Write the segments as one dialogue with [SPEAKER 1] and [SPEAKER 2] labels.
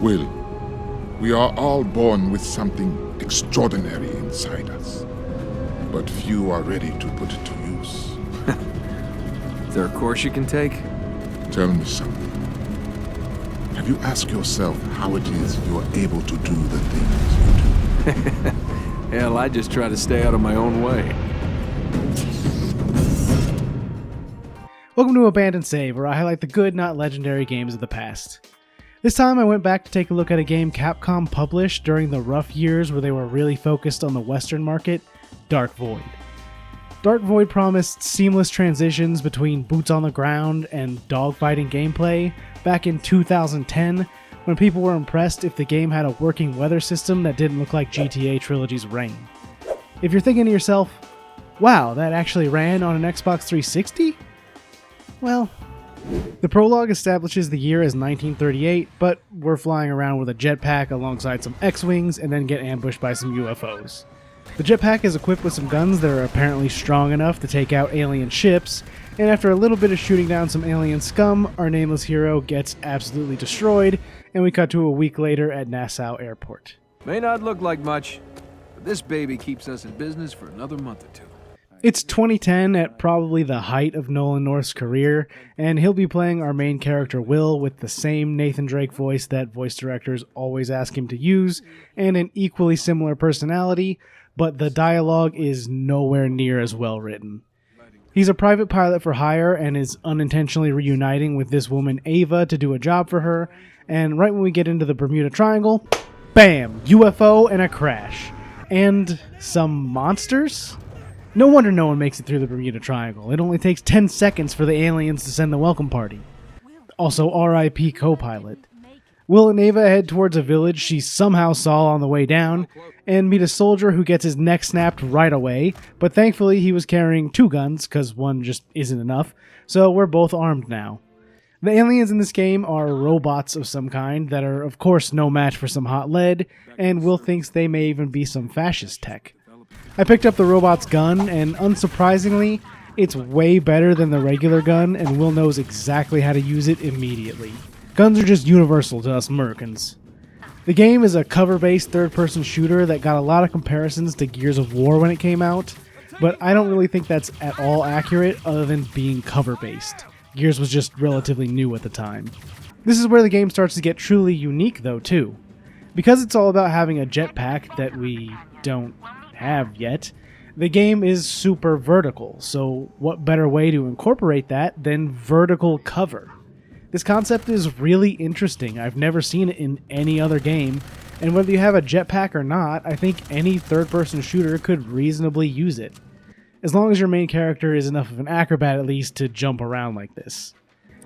[SPEAKER 1] Will, we are all born with something extraordinary inside us, but few are ready to put it to use.
[SPEAKER 2] Is there a course you can take?
[SPEAKER 1] Tell me something. Have you asked yourself how it is you are able to do the things you do?
[SPEAKER 2] Hell, I just try to stay out of my own way.
[SPEAKER 3] Welcome to Abandoned Save, where I highlight the good, not legendary games of the past. This time I went back to take a look at a game Capcom published during the rough years where they were really focused on the Western market, Dark Void. Dark Void promised seamless transitions between boots on the ground and dogfighting gameplay back in 2010, when people were impressed if the game had a working weather system that didn't look like GTA Trilogy's Rain. If you're thinking to yourself, wow, that actually ran on an Xbox 360? Well, the prologue establishes the year as 1938, but we're flying around with a jetpack alongside some X-Wings and then get ambushed by some UFOs. The jetpack is equipped with some guns that are apparently strong enough to take out alien ships, and after a little bit of shooting down some alien scum, our nameless hero gets absolutely destroyed, and we cut to a week later at Nassau Airport.
[SPEAKER 2] May not look like much, but this baby keeps us in business for another month or two.
[SPEAKER 3] It's 2010 at probably the height of Nolan North's career, and he'll be playing our main character Will with the same Nathan Drake voice that voice directors always ask him to use, and an equally similar personality, but the dialogue is nowhere near as well written. He's a private pilot for hire and is unintentionally reuniting with this woman Ava to do a job for her, and right when we get into the Bermuda Triangle, bam! UFO and a crash. And some monsters? No wonder no one makes it through the Bermuda Triangle. It only takes 10 seconds for the aliens to send the welcome party. Also, RIP co-pilot. Will and Ava head towards a village she somehow saw on the way down, and meet a soldier who gets his neck snapped right away, but thankfully he was carrying two guns, cause one just isn't enough, so we're both armed now. The aliens in this game are robots of some kind that are of course no match for some hot lead, and Will thinks they may even be some fascist tech. I picked up the robot's gun, and unsurprisingly, it's way better than the regular gun, and Will knows exactly how to use it immediately. Guns are just universal to us Americans. The game is a cover-based third-person shooter that got a lot of comparisons to Gears of War when it came out, but I don't really think that's at all accurate other than being cover-based. Gears was just relatively new at the time. This is where the game starts to get truly unique though too. Because it's all about having a jetpack that we don't have yet, the game is super vertical, so what better way to incorporate that than vertical cover? This concept is really interesting. I've never seen it in any other game, and whether you have a jetpack or not, I think any third-person shooter could reasonably use it. As long as your main character is enough of an acrobat at least to jump around like this.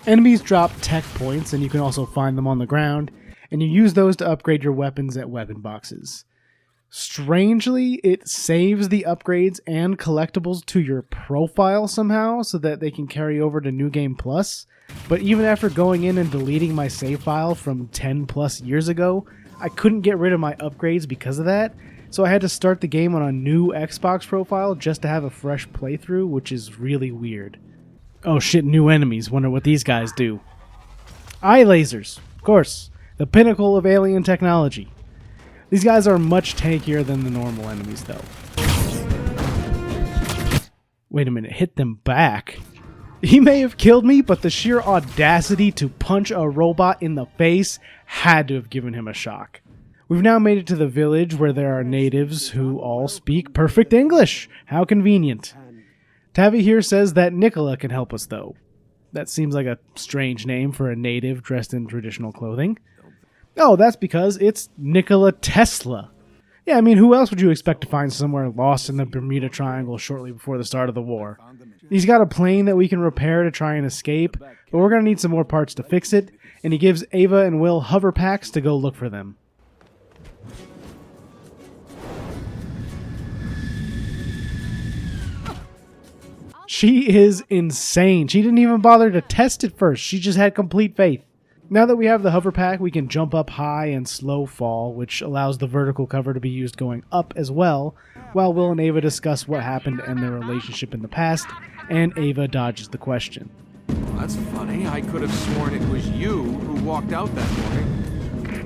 [SPEAKER 3] Enemies drop tech points, and you can also find them on the ground, and you use those to upgrade your weapons at weapon boxes. Strangely, it saves the upgrades and collectibles to your profile somehow so that they can carry over to New Game Plus, but even after going in and deleting my save file from 10 plus years ago, I couldn't get rid of my upgrades because of that, so I had to start the game on a new Xbox profile just to have a fresh playthrough, which is really weird. Oh shit, new enemies, wonder what these guys do. Eye lasers, of course, the pinnacle of alien technology. These guys are much tankier than the normal enemies, though. Wait a minute, hit them back? He may have killed me, but the sheer audacity to punch a robot in the face had to have given him a shock. We've now made it to the village where there are natives who all speak perfect English. How convenient. Tavi here says that Nicola can help us, though. That seems like a strange name for a native dressed in traditional clothing. Oh, that's because it's Nikola Tesla. Yeah, I mean, who else would you expect to find somewhere lost in the Bermuda Triangle shortly before the start of the war? He's got a plane that we can repair to try and escape, but we're going to need some more parts to fix it, and he gives Ava and Will hover packs to go look for them. She is insane. She didn't even bother to test it first. She just had complete faith. Now that we have the hover pack, we can jump up high and slow fall, which allows the vertical cover to be used going up as well, while Will and Ava discuss what happened and their relationship in the past, and Ava dodges the question.
[SPEAKER 2] Well, that's funny. I could have sworn it was you who walked out that morning.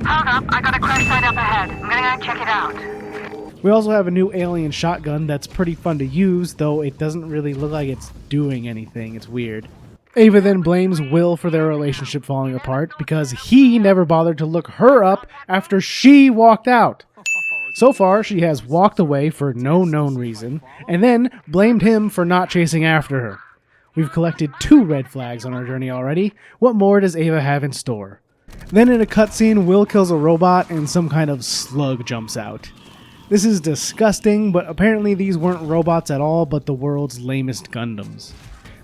[SPEAKER 4] Hold up, I got a crash site up ahead. I'm gonna go check it out.
[SPEAKER 3] We also have a new alien shotgun that's pretty fun to use, though it doesn't really look like it's doing anything. It's weird. Ava then blames Will for their relationship falling apart because he never bothered to look her up after she walked out. So far, she has walked away for no known reason, and then blamed him for not chasing after her. We've collected 2 red flags on our journey already. What more does Ava have in store? Then in a cutscene, Will kills a robot and some kind of slug jumps out. This is disgusting, but apparently these weren't robots at all, but the world's lamest Gundams.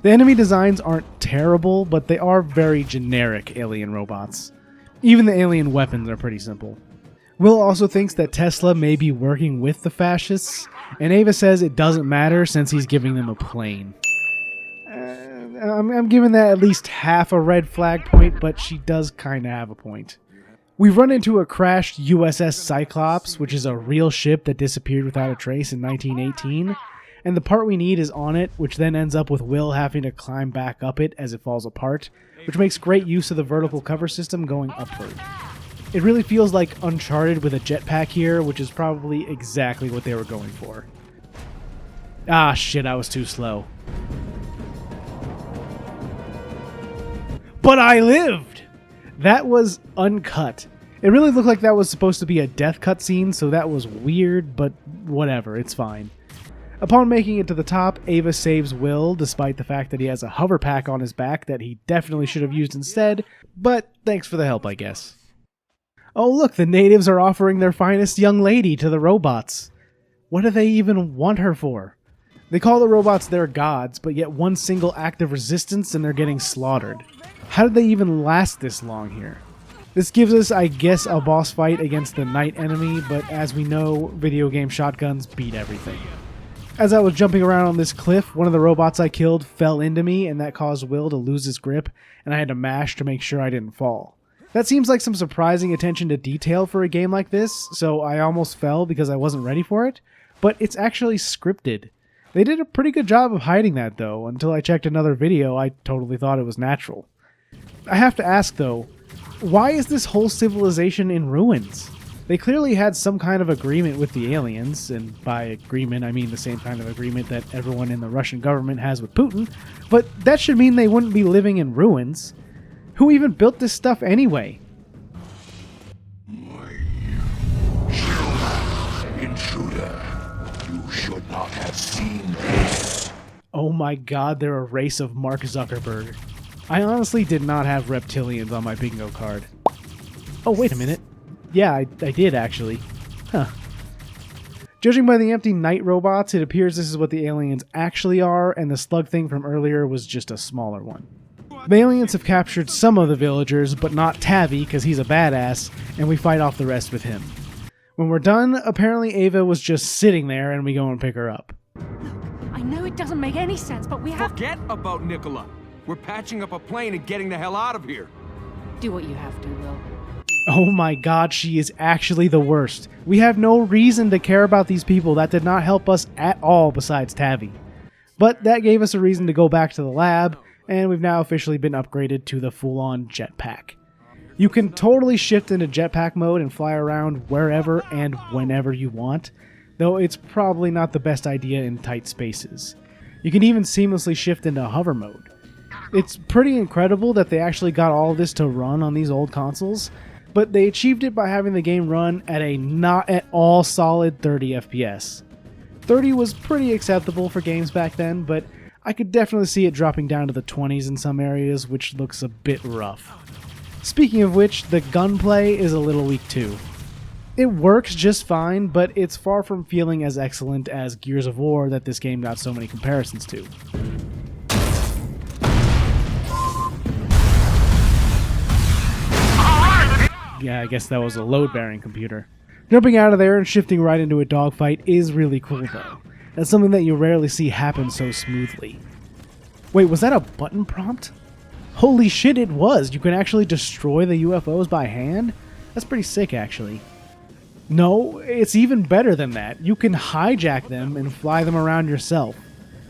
[SPEAKER 3] The enemy designs aren't terrible, but they are very generic alien robots. Even the alien weapons are pretty simple. Will also thinks that Tesla may be working with the fascists, and Ava says it doesn't matter since he's giving them a plane. I'm giving that at least half a red flag point, but she does kind of have a point. We've run into a crashed USS Cyclops, which is a real ship that disappeared without a trace in 1918, and the part we need is on it, which then ends up with Will having to climb back up it as it falls apart, which makes great use of the vertical cover system going upward. It really feels like Uncharted with a jetpack here, which is probably exactly what they were going for. Ah shit, I was too slow. But I lived! That was uncut. It really looked like that was supposed to be a death cutscene, so that was weird, but whatever, it's fine. Upon making it to the top, Ava saves Will, despite the fact that he has a hover pack on his back that he definitely should have used instead, but thanks for the help, I guess. Oh look, the natives are offering their finest young lady to the robots. What do they even want her for? They call the robots their gods, but yet one single act of resistance and they're getting slaughtered. How did they even last this long here? This gives us, I guess, a boss fight against the night enemy, but as we know, video game shotguns beat everything. As I was jumping around on this cliff, one of the robots I killed fell into me, and that caused Will to lose his grip, and I had to mash to make sure I didn't fall. That seems like some surprising attention to detail for a game like this, so I almost fell because I wasn't ready for it, but it's actually scripted. They did a pretty good job of hiding that, though. Until I checked another video, I totally thought it was natural. I have to ask, though, why is this whole civilization in ruins? They clearly had some kind of agreement with the aliens, and by agreement I mean the same kind of agreement that everyone in the Russian government has with Putin, but that should mean they wouldn't be living in ruins. Who even built this stuff anyway?
[SPEAKER 5] Intruder, you should not have seen this.
[SPEAKER 3] Oh my god, they're a race of Mark Zuckerberg. I honestly did not have reptilians on my bingo card. Oh, wait a minute. Yeah, I did actually. Huh. Judging by the empty night robots, it appears this is what the aliens actually are, and the slug thing from earlier was just a smaller one. The aliens have captured some of the villagers, but not Tavi, because he's a badass, and we fight off the rest with him. When we're done, apparently Ava was just sitting there, and we go and pick her up.
[SPEAKER 6] I know it doesn't make any sense, but we have to
[SPEAKER 2] Forget about Nicola. We're patching up a plane and getting the hell out of here.
[SPEAKER 6] do what you have to, Will.
[SPEAKER 3] Oh my god, she is actually the worst. We have no reason to care about these people. That did not help us at all besides Tavi. But that gave us a reason to go back to the lab, and we've now officially been upgraded to the full-on jetpack. You can totally shift into jetpack mode and fly around wherever and whenever you want, though it's probably not the best idea in tight spaces. You can even seamlessly shift into hover mode. It's pretty incredible that they actually got all of this to run on these old consoles, but they achieved it by having the game run at a not at all solid 30 FPS. 30 was pretty acceptable for games back then, but I could definitely see it dropping down to the 20s in some areas, which looks a bit rough. Speaking of which, the gunplay is a little weak too. It works just fine, but it's far from feeling as excellent as Gears of War that this game got so many comparisons to. Yeah, I guess that was a load-bearing computer. Jumping out of there and shifting right into a dogfight is really cool though. That's something that you rarely see happen so smoothly. Wait, was that a button prompt? Holy shit, it was! You can actually destroy the UFOs by hand? That's pretty sick, actually. No, it's even better than that. You can hijack them and fly them around yourself.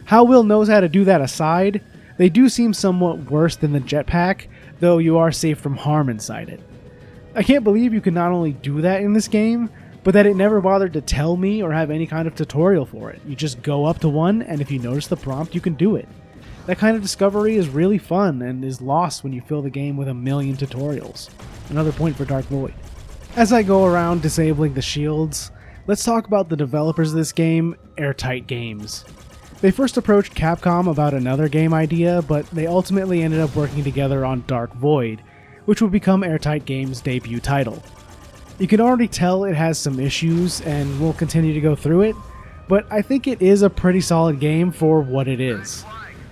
[SPEAKER 3] How Will knows how to do that aside, they do seem somewhat worse than the jetpack, though you are safe from harm inside it. I can't believe you can not only do that in this game, but that it never bothered to tell me or have any kind of tutorial for it. You just go up to one, and if you notice the prompt, you can do it. That kind of discovery is really fun and is lost when you fill the game with a million tutorials. Another point for Dark Void. As I go around disabling the shields, let's talk about the developers of this game, Airtight Games. They first approached Capcom about another game idea, but they ultimately ended up working together on Dark Void, which would become Airtight Games' debut title. You can already tell it has some issues, and we'll continue to go through it, but I think it is a pretty solid game for what it is.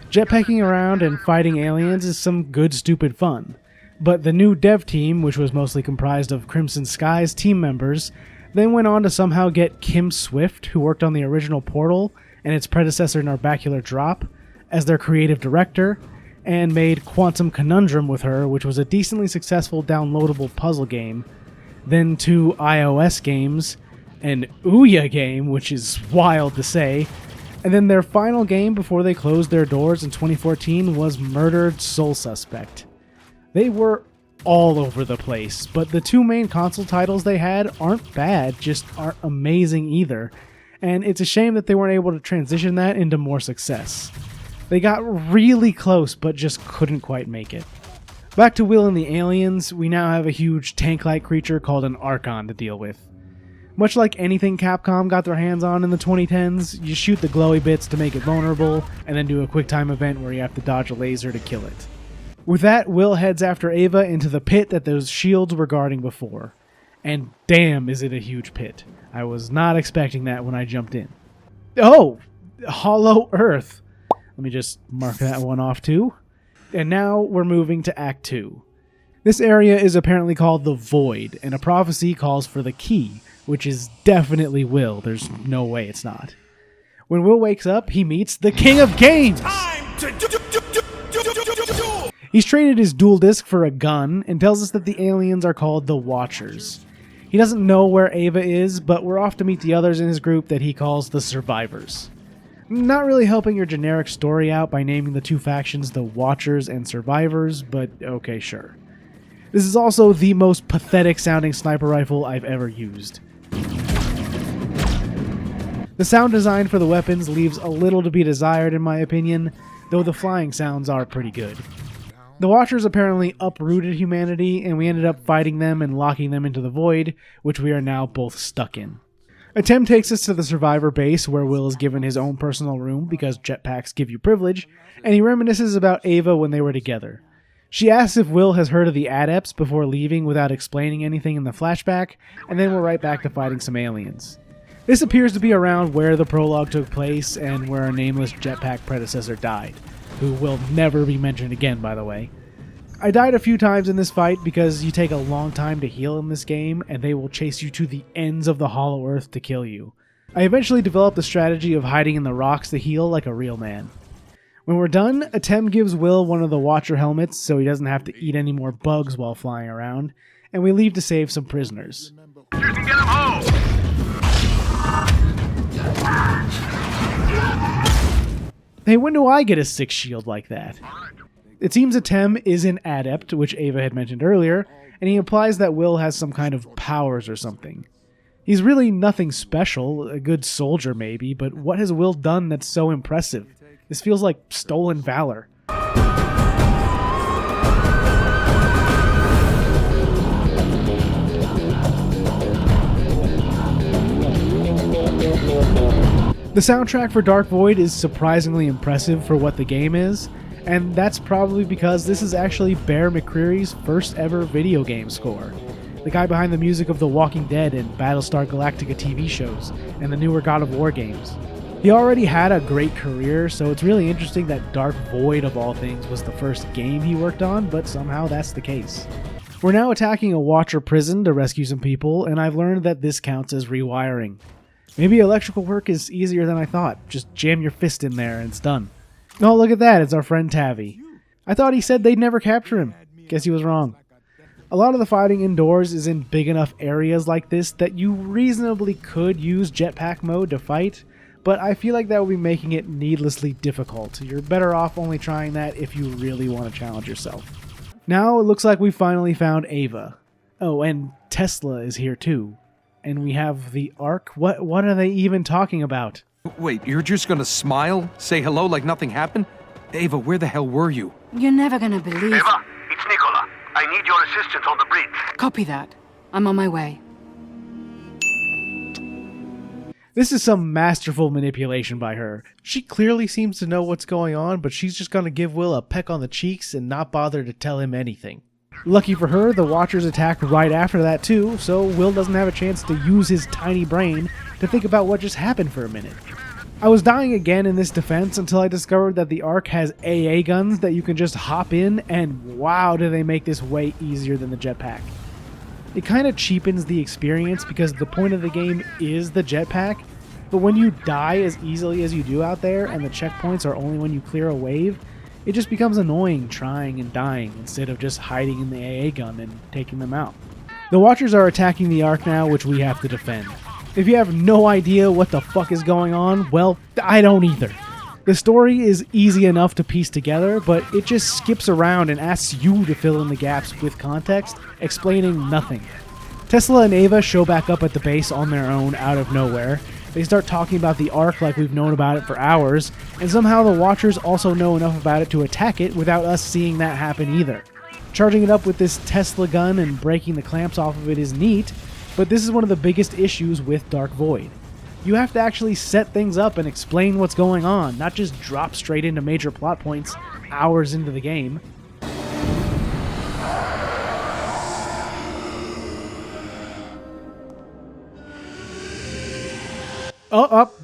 [SPEAKER 3] Jetpacking around and fighting aliens is some good stupid fun, but the new dev team, which was mostly comprised of Crimson Sky's team members, then went on to somehow get Kim Swift, who worked on the original Portal and its predecessor Narbacular Drop, as their creative director, and made Quantum Conundrum with her, which was a decently successful downloadable puzzle game, then 2 iOS games, an Ouya game, which is wild to say, and then their final game before they closed their doors in 2014 was Murdered Soul Suspect. They were all over the place, but the 2 main console titles they had aren't bad, just aren't amazing either, and it's a shame that they weren't able to transition that into more success. They got really close, but just couldn't quite make it. Back to Will and the aliens, we now have a huge tank-like creature called an Archon to deal with. Much like anything Capcom got their hands on in the 2010s, you shoot the glowy bits to make it vulnerable, and then do a quick time event where you have to dodge a laser to kill it. With that, Will heads after Ava into the pit that those shields were guarding before. And damn is it a huge pit. I was not expecting that when I jumped in. Oh! Hollow Earth! Let me just mark that one off too. And now we're moving to Act 2. This area is apparently called the Void, and a prophecy calls for the key, which is definitely Will. There's no way it's not. When Will wakes up, he meets the King of Games! He's traded his dual disc for a gun and tells us that the aliens are called the Watchers. He doesn't know where Ava is, but we're off to meet the others in his group that he calls the Survivors. Not really helping your generic story out by naming the 2 factions the Watchers and Survivors, but okay, sure. This is also the most pathetic sounding sniper rifle I've ever used. The sound design for the weapons leaves a little to be desired in my opinion, though the flying sounds are pretty good. The Watchers apparently uprooted humanity, and we ended up fighting them and locking them into the Void, which we are now both stuck in. Atem takes us to the Survivor base, where Will is given his own personal room because jetpacks give you privilege, and he reminisces about Ava when they were together. She asks if Will has heard of the Adepts before leaving without explaining anything in the flashback, and then we're right back to fighting some aliens. This appears to be around where the prologue took place and where a nameless jetpack predecessor died, who will never be mentioned again, by the way. I died a few times in this fight because you take a long time to heal in this game, and they will chase you to the ends of the Hollow Earth to kill you. I eventually developed the strategy of hiding in the rocks to heal like a real man. When we're done, Atem gives Will one of the Watcher helmets so he doesn't have to eat any more bugs while flying around, and we leave to save some prisoners.
[SPEAKER 5] You can get him home!
[SPEAKER 3] Hey, when do I get a 6 shield like that? It seems Atem is an adept, which Ava had mentioned earlier, and he implies that Will has some kind of powers or something. He's really nothing special, a good soldier maybe, but what has Will done that's so impressive? This feels like stolen valor. The soundtrack for Dark Void is surprisingly impressive for what the game is, and that's probably because this is actually Bear McCreary's first ever video game score. The guy behind the music of The Walking Dead and Battlestar Galactica TV shows, and the newer God of War games. He already had a great career, so it's really interesting that Dark Void of all things was the first game he worked on, but somehow that's the case. We're now attacking a Watcher prison to rescue some people, and I've learned that this counts as rewiring. Maybe electrical work is easier than I thought. Just jam your fist in there and it's done. Oh, look at that, it's our friend Tavi. I thought he said they'd never capture him. Guess he was wrong. A lot of the fighting indoors is in big enough areas like this that you reasonably could use jetpack mode to fight, but I feel like that would be making it needlessly difficult. You're better off only trying that if you really want to challenge yourself. Now it looks like we finally found Ava. Oh, and Tesla is here too. And we have the Ark. What are they even talking about?
[SPEAKER 2] Wait, you're just gonna smile? Say hello like nothing happened? Ava, where the hell were you?
[SPEAKER 6] You're never gonna believe.
[SPEAKER 7] Eva, it's Nicola. I need your assistance on the bridge.
[SPEAKER 6] Copy that. I'm on my way.
[SPEAKER 3] This is some masterful manipulation by her.
[SPEAKER 8] She clearly seems to know what's going on, but she's just going to give Will a peck on the cheeks and not bother to tell him anything.
[SPEAKER 3] Lucky for her, the Watchers attacked right after that too, so Will doesn't have a chance to use his tiny brain to think about what just happened for a minute. I was dying again in this defense until I discovered that the Ark has AA guns that you can just hop in, and wow, do they make this way easier than the Jetpack. It kind of cheapens the experience because the point of the game is the Jetpack, but when you die as easily as you do out there and the checkpoints are only when you clear a wave, it just becomes annoying trying and dying instead of just hiding in the AA gun and taking them out. The Watchers are attacking the Ark now, which we have to defend. If you have no idea what the fuck is going on, well, I don't either. The story is easy enough to piece together, but it just skips around and asks you to fill in the gaps with context, explaining nothing. Tesla and Ava show back up at the base on their own out of nowhere. They start talking about the Ark like we've known about it for hours, and somehow the Watchers also know enough about it to attack it without us seeing that happen either. Charging it up with this Tesla gun and breaking the clamps off of it is neat, but this is one of the biggest issues with Dark Void. You have to actually set things up and explain what's going on, not just drop straight into major plot points hours into the game.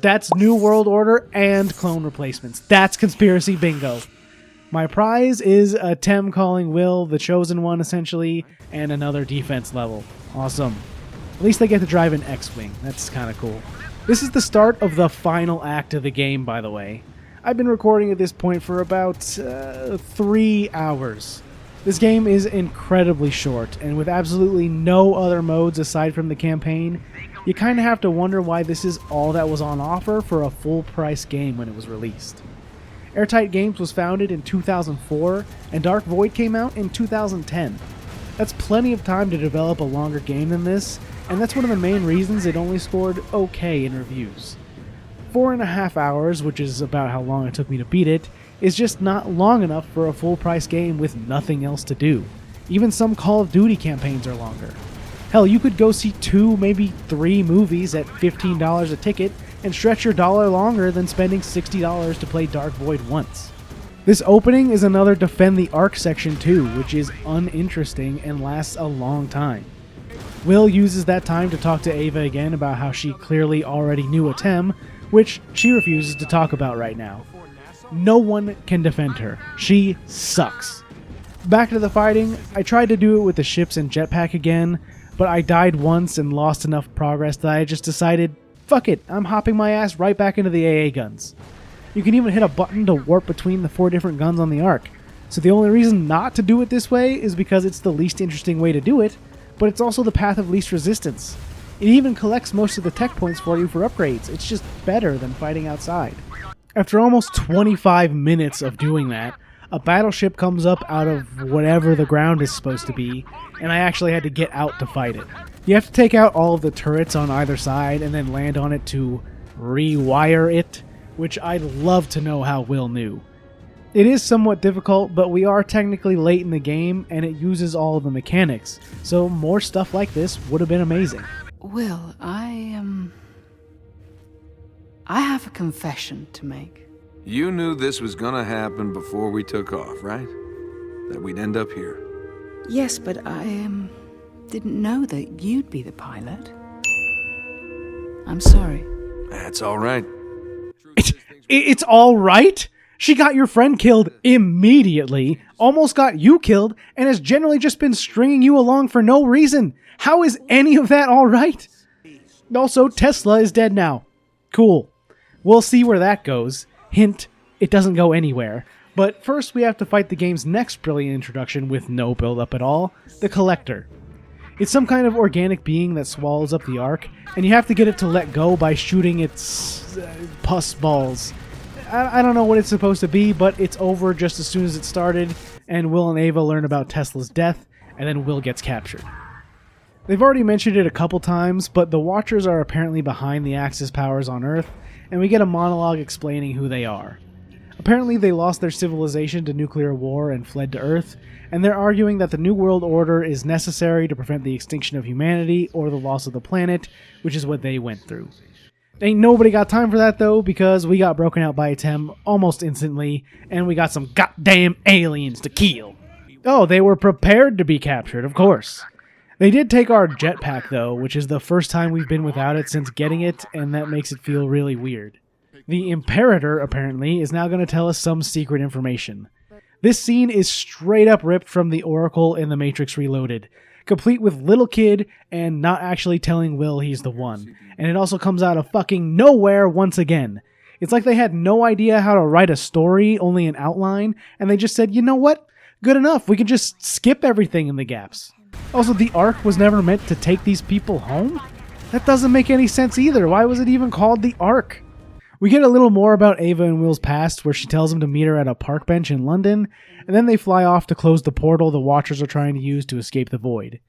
[SPEAKER 3] That's New World Order and clone replacements. That's conspiracy bingo. My prize is a Tem calling Will the Chosen One, essentially, and another defense level. Awesome. At least they get to drive an X-Wing. That's kind of cool. This is the start of the final act of the game, by the way. I've been recording at this point for about 3 hours. This game is incredibly short, and with absolutely no other modes aside from the campaign, you kind of have to wonder why this is all that was on offer for a full-price game when it was released. Airtight Games was founded in 2004, and Dark Void came out in 2010. That's plenty of time to develop a longer game than this, and that's one of the main reasons it only scored okay in reviews. 4.5 hours, which is about how long it took me to beat it, is just not long enough for a full-price game with nothing else to do. Even some Call of Duty campaigns are longer. Hell, you could go see 2, maybe 3 movies at $15 a ticket and stretch your dollar longer than spending $60 to play Dark Void once. This opening is another Defend the Ark section too, which is uninteresting and lasts a long time. Will uses that time to talk to Ava again about how she clearly already knew a Tem, which she refuses to talk about right now. No one can defend her. She sucks. Back to the fighting, I tried to do it with the ships and Jetpack again, but I died once and lost enough progress that I just decided, fuck it, I'm hopping my ass right back into the AA guns. You can even hit a button to warp between the 4 different guns on the Ark, so the only reason not to do it this way is because it's the least interesting way to do it, but it's also the path of least resistance. It even collects most of the tech points for you for upgrades. It's just better than fighting outside. After almost 25 minutes of doing that, a battleship comes up out of whatever the ground is supposed to be, and I actually had to get out to fight it. You have to take out all of the turrets on either side and then land on it to rewire it, which I'd love to know how Will knew. It is somewhat difficult, but we are technically late in the game, and it uses all of the mechanics, so more stuff like this would have been amazing.
[SPEAKER 6] Will, I have a confession to make.
[SPEAKER 2] You knew this was gonna happen before we took off, right? That we'd end up here.
[SPEAKER 6] Yes, but I didn't know that you'd be the pilot. I'm sorry.
[SPEAKER 2] That's all right.
[SPEAKER 3] It's all right? She got your friend killed immediately, almost got you killed, and has generally just been stringing you along for no reason. How is any of that all right? Also, Tesla is dead now. Cool. We'll see where that goes. Hint, it doesn't go anywhere. But first we have to fight the game's next brilliant introduction with no build-up at all, the Collector. It's some kind of organic being that swallows up the Ark, and you have to get it to let go by shooting its pus balls. I don't know what it's supposed to be, but it's over just as soon as it started, and Will and Ava learn about Tesla's death, and then Will gets captured. They've already mentioned it a couple times, but the Watchers are apparently behind the Axis powers on Earth, and we get a monologue explaining who they are. Apparently they lost their civilization to nuclear war and fled to Earth, and they're arguing that the New World Order is necessary to prevent the extinction of humanity or the loss of the planet, which is what they went through. Ain't nobody got time for that though, because we got broken out by a TEM almost instantly, and we got some goddamn aliens to kill. Oh, they were prepared to be captured, of course. They did take our jetpack though, which is the first time we've been without it since getting it, and that makes it feel really weird. The Imperator, apparently, is now going to tell us some secret information. This scene is straight up ripped from the Oracle in The Matrix Reloaded, complete with little kid and not actually telling Will he's the one. And it also comes out of fucking nowhere once again. It's like they had no idea how to write a story, only an outline, and they just said, you know what? Good enough, we can just skip everything in the gaps. Also, the Ark was never meant to take these people home? That doesn't make any sense either. Why was it even called the Ark? We get a little more about Ava and Will's past, where she tells him to meet her at a park bench in London, and then they fly off to close the portal the Watchers are trying to use to escape the void.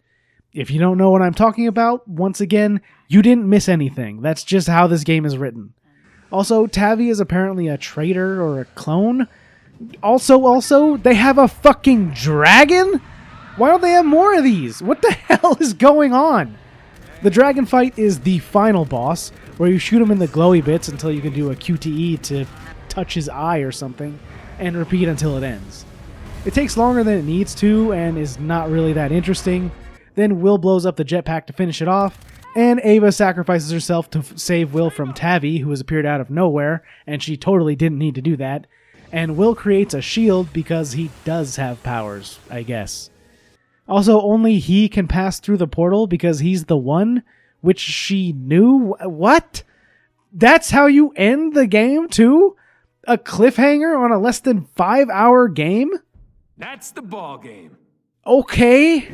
[SPEAKER 3] If you don't know what I'm talking about, once again, you didn't miss anything. That's just how this game is written. Also, Tavi is apparently a traitor or a clone. Also, they have a fucking dragon? Why don't they have more of these? What the hell is going on? The dragon fight is the final boss, where you shoot him in the glowy bits until you can do a QTE to touch his eye or something, and repeat until it ends. It takes longer than it needs to, and is not really that interesting. Then Will blows up the jetpack to finish it off, and Ava sacrifices herself to save Will from Tavi, who has appeared out of nowhere, and she totally didn't need to do that. And Will creates a shield because he does have powers, I guess. Also, only he can pass through the portal because he's the one, which she knew? What? That's how you end the game, too? A cliffhanger on a less than 5-hour game?
[SPEAKER 9] That's the ball game.
[SPEAKER 3] Okay.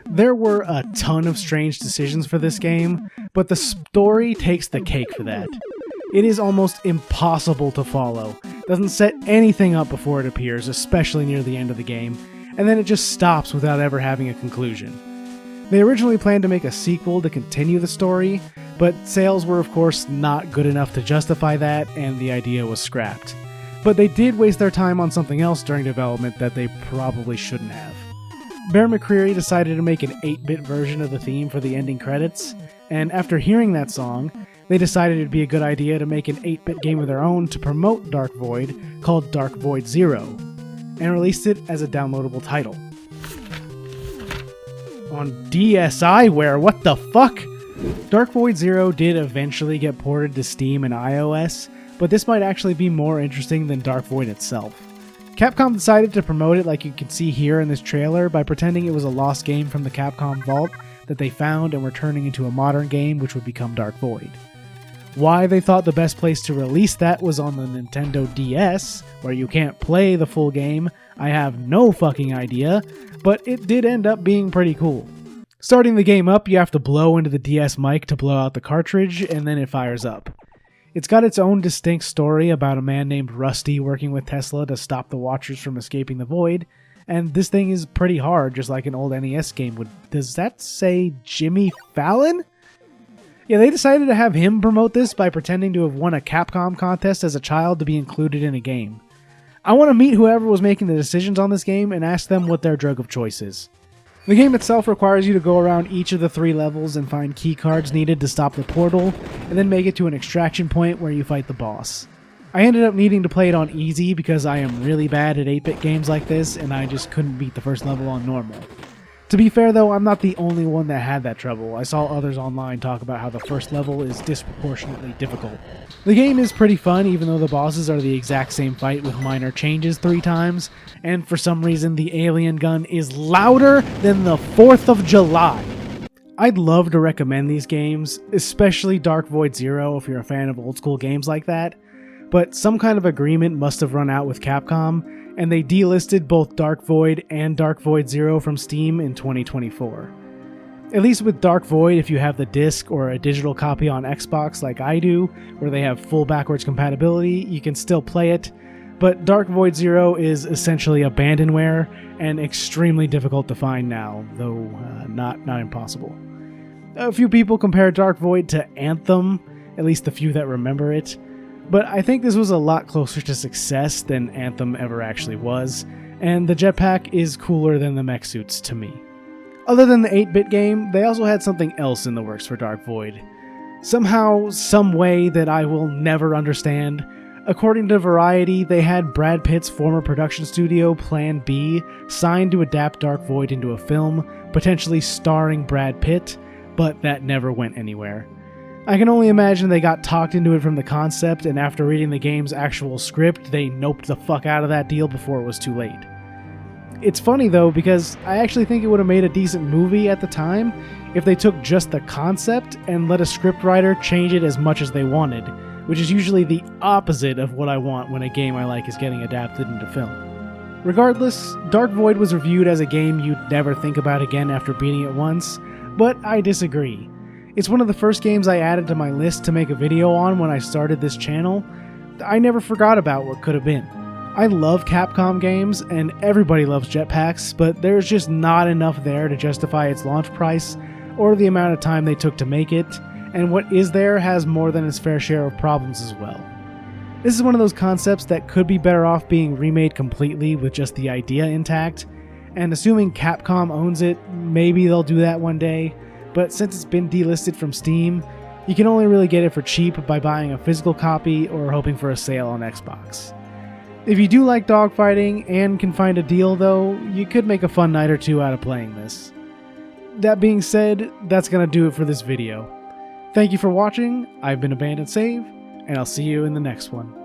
[SPEAKER 3] There were a ton of strange decisions for this game, but the story takes the cake for that. It is almost impossible to follow. Doesn't set anything up before it appears, especially near the end of the game, and then it just stops without ever having a conclusion. They originally planned to make a sequel to continue the story, but sales were of course not good enough to justify that, and the idea was scrapped. But they did waste their time on something else during development that they probably shouldn't have. Bear McCreary decided to make an 8-bit version of the theme for the ending credits, and after hearing that song, they decided it'd be a good idea to make an 8-bit game of their own to promote Dark Void called Dark Void Zero, and released it as a downloadable title. On DSiWare, what the fuck? Dark Void Zero did eventually get ported to Steam and iOS, but this might actually be more interesting than Dark Void itself. Capcom decided to promote it like you can see here in this trailer by pretending it was a lost game from the Capcom vault that they found and were turning into a modern game which would become Dark Void. Why they thought the best place to release that was on the Nintendo DS, where you can't play the full game, I have no fucking idea, but it did end up being pretty cool. Starting the game up, you have to blow into the DS mic to blow out the cartridge, and then it fires up. It's got its own distinct story about a man named Rusty working with Tesla to stop the Watchers from escaping the void, and this thing is pretty hard, just like an old NES game would. Does that say Jimmy Fallon? Yeah, they decided to have him promote this by pretending to have won a Capcom contest as a child to be included in a game. I want to meet whoever was making the decisions on this game and ask them what their drug of choice is. The game itself requires you to go around each of the 3 levels and find key cards needed to stop the portal, and then make it to an extraction point where you fight the boss. I ended up needing to play it on easy because I am really bad at 8-bit games like this, and I just couldn't beat the first level on normal. To be fair though, I'm not the only one that had that trouble. I saw others online talk about how the first level is disproportionately difficult. The game is pretty fun even though the bosses are the exact same fight with minor changes 3 times, and for some reason the alien gun is louder than the 4th of July. I'd love to recommend these games, especially Dark Void Zero if you're a fan of old school games like that, but some kind of agreement must have run out with Capcom, and they delisted both Dark Void and Dark Void Zero from Steam in 2024. At least with Dark Void, if you have the disc or a digital copy on Xbox like I do, where they have full backwards compatibility, you can still play it, but Dark Void Zero is essentially abandonware and extremely difficult to find now, though not impossible. A few people compare Dark Void to Anthem, at least the few that remember it, but I think this was a lot closer to success than Anthem ever actually was, and the jetpack is cooler than the mech suits to me. Other than the 8-bit game, they also had something else in the works for Dark Void. Somehow, some way that I will never understand. According to Variety, they had Brad Pitt's former production studio, Plan B, signed to adapt Dark Void into a film, potentially starring Brad Pitt, but that never went anywhere. I can only imagine they got talked into it from the concept, and after reading the game's actual script, they noped the fuck out of that deal before it was too late. It's funny though, because I actually think it would have made a decent movie at the time if they took just the concept and let a scriptwriter change it as much as they wanted, which is usually the opposite of what I want when a game I like is getting adapted into film. Regardless, Dark Void was reviewed as a game you'd never think about again after beating it once, but I disagree. It's one of the first games I added to my list to make a video on when I started this channel. I never forgot about what could have been. I love Capcom games, and everybody loves jetpacks, but there's just not enough there to justify its launch price, or the amount of time they took to make it, and what is there has more than its fair share of problems as well. This is one of those concepts that could be better off being remade completely with just the idea intact, and assuming Capcom owns it, maybe they'll do that one day, but since it's been delisted from Steam, you can only really get it for cheap by buying a physical copy or hoping for a sale on Xbox. If you do like dogfighting and can find a deal though, you could make a fun night or two out of playing this. That being said, that's gonna do it for this video. Thank you for watching, I've been Abandoned Save, and I'll see you in the next one.